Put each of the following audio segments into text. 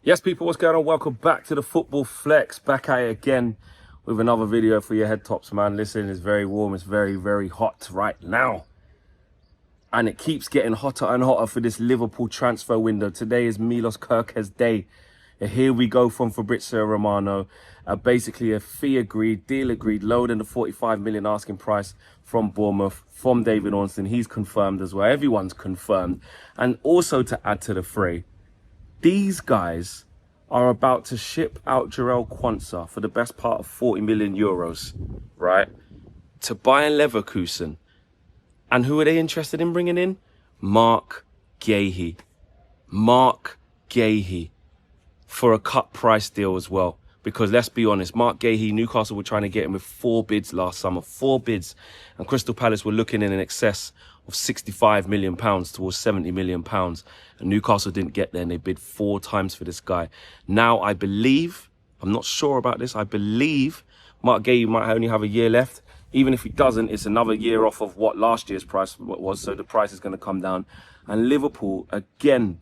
Yes, people, what's going on? Welcome back to the Football Flex. Back at it again with another video for your head tops, man. Listen, it's very warm. It's very, very hot right now. And it keeps getting hotter and hotter for this Liverpool transfer window. Today is Milos Kerkez day. Here we go from Fabrizio Romano. Basically a fee agreed, deal agreed, lower than the 45 million asking price from Bournemouth, from David Ornstein. He's confirmed as well. Everyone's confirmed. And also to add to the fray, these guys are about to ship out Jarell Quansah for the best part of 40 million euros, right? To Bayern Leverkusen. And who are they interested in bringing in? Mark Guehi. Mark Guehi. For a cut price deal as well. Because let's be honest, Mark Guehi, Newcastle were trying to get him with 4 bids last summer. 4 bids. And Crystal Palace were looking in excess of £65 million towards £70 million. And Newcastle didn't get there and they bid 4 times for this guy. Now, I believe, I'm not sure about this, I believe Mark Guehi might only have a year left. Even if he doesn't, it's another year off of what last year's price was. So the price is going to come down. And Liverpool, again,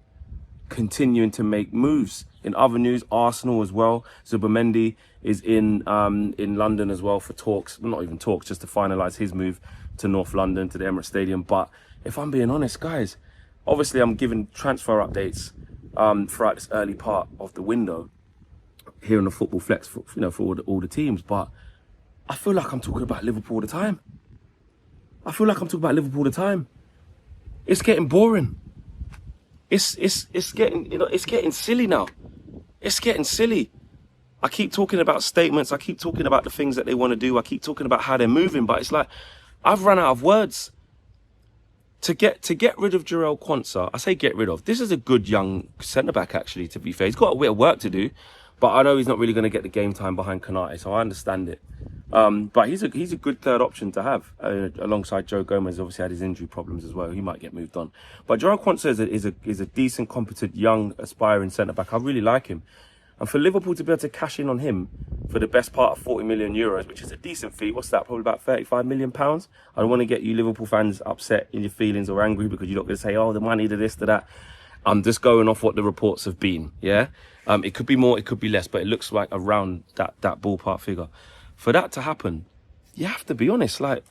continuing to make moves. In other news, Arsenal as well. Zubimendi is in London as well for talks. Well, not even talks, just to finalise his move to North London, to the Emirates Stadium. But if I'm being honest, guys, obviously I'm giving transfer updates throughout this early part of the window here on the Football Flex, for all the teams. But I feel like I'm talking about Liverpool all the time. It's getting boring. It's getting silly now. It's getting silly. I keep talking about statements. I keep talking about the things that they want to do. I keep talking about how they're moving. But it's like I've run out of words. To get rid of Jarell Quansah, I say get rid of. This is a good young centre back, actually. To be fair, he's got a bit of work to do, but I know he's not really going to get the game time behind Konate, so I understand it. But he's a good third option to have alongside Joe Gomez. Obviously had his injury problems as well. He might get moved on. But Jarell Quansah is a decent, competent, young, aspiring centre back. I really like him. And for Liverpool to be able to cash in on him for the best part of 40 million euros, which is a decent fee, what's that, probably about 35 million pounds? I don't want to get you Liverpool fans upset in your feelings or angry because you're not going to say, oh, the money to this, to that. I'm just going off what the reports have been, yeah? It could be more, it could be less, but it looks like around that ballpark figure. For that to happen, you have to be honest, like,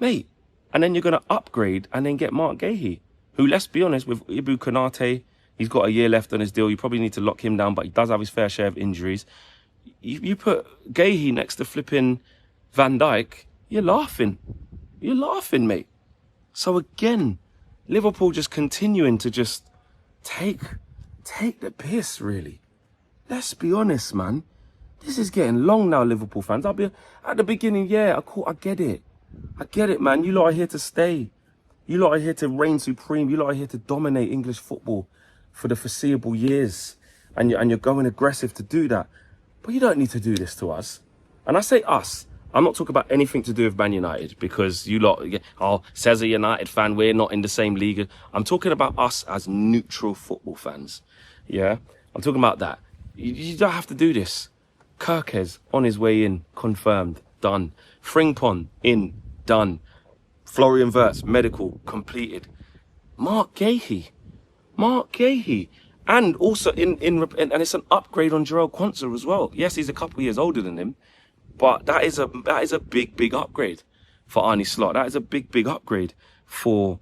mate, and then you're going to upgrade and then get Mark Guehi, who, let's be honest, with Ibu Konate, he's got a year left on his deal. You probably need to lock him down, but he does have his fair share of injuries. You put Guehi next to flipping Van Dijk, you're laughing. You're laughing, mate. So again, Liverpool just continuing to just take the piss, really. Let's be honest, man. This is getting long now, Liverpool fans. I'll be at the beginning, yeah, I get it. I get it, man. You lot are here to stay. You lot are here to reign supreme. You lot are here to dominate English football for the foreseeable years, and you're going aggressive to do that. But you don't need to do this to us. And I say us. I'm not talking about anything to do with Man United, because you lot, says a United fan, we're not in the same league. I'm talking about us as neutral football fans. Yeah, I'm talking about that. You don't have to do this. Kerkez on his way in, confirmed, done. Frimpong in, done. Florian Wirtz, medical, completed. Mark Guehi. And also and it's an upgrade on Jarell Quansah as well. Yes, he's a couple of years older than him, but that is a big upgrade for Arne Slot. That is a big upgrade for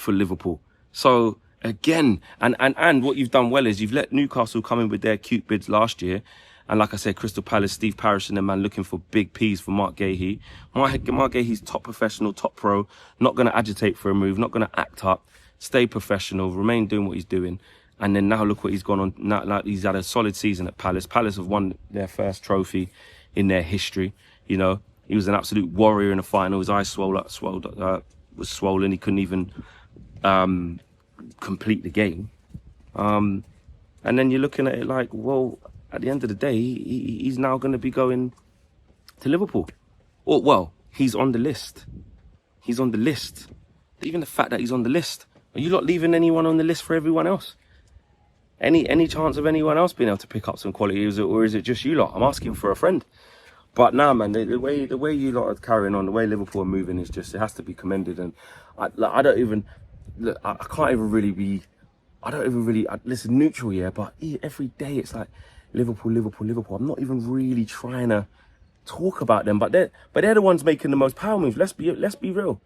Liverpool. So again, and what you've done well is you've let Newcastle come in with their cute bids last year. And like I said, Crystal Palace, Steve Parish and them, man, looking for big P's for Mark Guehi. Mark Guehi's top professional, top pro, not going to agitate for a move, not going to act up, stay professional, remain doing what he's doing. And then now look what he's gone on. Now he's had a solid season at Palace. Palace have won their first trophy in their history. You know, he was an absolute warrior in the final. His eyes was swollen. He couldn't even complete the game. And then you're looking at it like, well, at the end of the day, he's now going to be going to Liverpool. Or, well, he's on the list. He's on the list. Even the fact that he's on the list. Are you not leaving anyone on the list for everyone else? Any chance of anyone else being able to pick up some quality? Or is it just you lot? I'm asking for a friend. But now, man, the way you lot are carrying on, the way Liverpool are moving is just, it has to be commended. And I can't even really be I don't even really listen neutral, yeah. But every day it's like Liverpool, Liverpool, Liverpool. I'm not even really trying to talk about them, but they're the ones making the most power moves. Let's be real.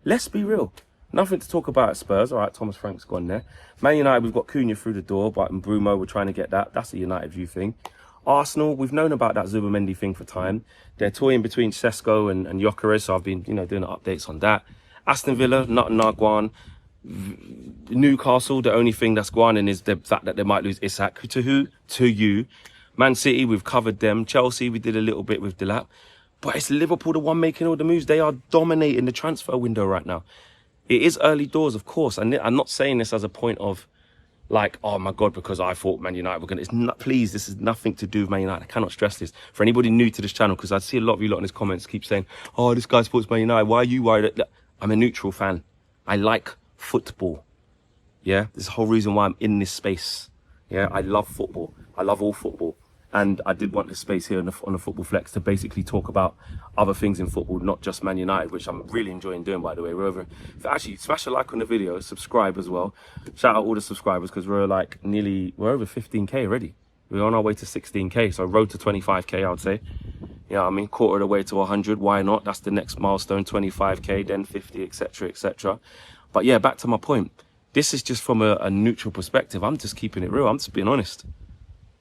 Let's be real. Nothing to talk about at Spurs. All right, Thomas Frank's gone there. Man United, we've got Cunha through the door, but in Brumo, we're trying to get that. That's a United view thing. Arsenal, we've known about that Zubimendi thing for time. They're toying between Sesko and Gyökeres, so I've been, doing updates on that. Aston Villa, not Guan. Newcastle, the only thing that's Guanin is the fact that they might lose Isak. To who? To you. Man City, we've covered them. Chelsea, we did a little bit with Delap. But it's Liverpool, the one making all the moves. They are dominating the transfer window right now. It is early doors, of course. And I'm not saying this as a point of like, oh my God, because I thought Man United were going to... It's not, please, this is nothing to do with Man United. I cannot stress this. For anybody new to this channel, because I see a lot of you lot in his comments keep saying, oh, this guy supports Man United. Why are you worried? I'm a neutral fan. I like football. Yeah, this is the whole reason why I'm in this space. Yeah, I love football. I love all football. And I did want this space here on the Football Flex to basically talk about other things in football, not just Man United, which I'm really enjoying doing, by the way. We're over... Actually, smash a like on the video, subscribe as well. Shout out all the subscribers, because we're over 15K already. We're on our way to 16K, so road to 25K, I would say. You know what I mean? Quarter of the way to 100, why not? That's the next milestone, 25K, then 50, etc., etc. But yeah, back to my point. This is just from a neutral perspective. I'm just keeping it real. I'm just being honest.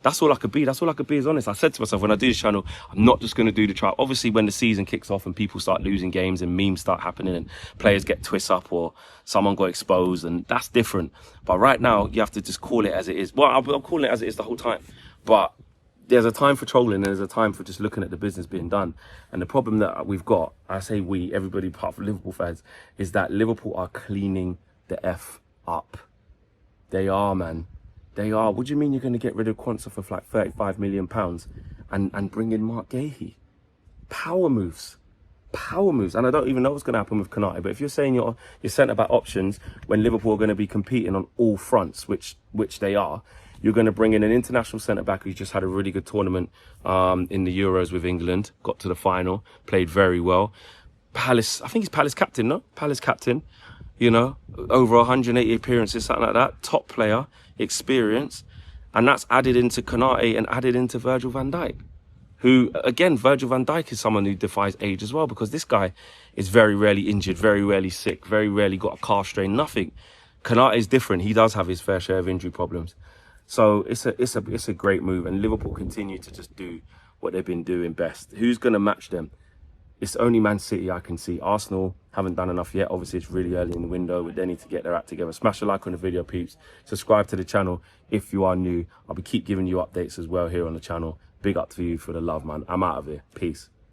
That's all I could be. That's all I could be is honest. I said to myself, when I do this channel, I'm not just going to do the trial. Obviously, when the season kicks off and people start losing games and memes start happening and players get twist up or someone got exposed, and that's different. But right now, you have to just call it as it is. Well, I'm calling it as it is the whole time. But there's a time for trolling and there's a time for just looking at the business being done. And the problem that we've got, I say we, everybody apart from Liverpool fans, is that Liverpool are cleaning the F up. They are, man. They are. What do you mean you're going to get rid of Quansah for like £35 million and bring in Mark Guehi? Power moves. Power moves. And I don't even know what's going to happen with Konate. But if you're saying your centre-back options when Liverpool are going to be competing on all fronts, which they are, you're going to bring in an international centre-back who's just had a really good tournament in the Euros with England, got to the final, played very well. Palace, I think he's Palace captain, no? Palace captain. You know, over 180 appearances, something like that. Top player, experience. And that's added into Konate and added into Virgil van Dijk. Who, again, Virgil van Dijk is someone who defies age as well, because this guy is very rarely injured, very rarely sick, very rarely got a calf strain, nothing. Konate is different. He does have his fair share of injury problems. So it's a great move. And Liverpool continue to just do what they've been doing best. Who's going to match them? It's only Man City I can see. Arsenal haven't done enough yet. Obviously, it's really early in the window. They need to get their act together. Smash a like on the video, peeps. Subscribe to the channel if you are new. I'll keep giving you updates as well here on the channel. Big up to you for the love, man. I'm out of here. Peace.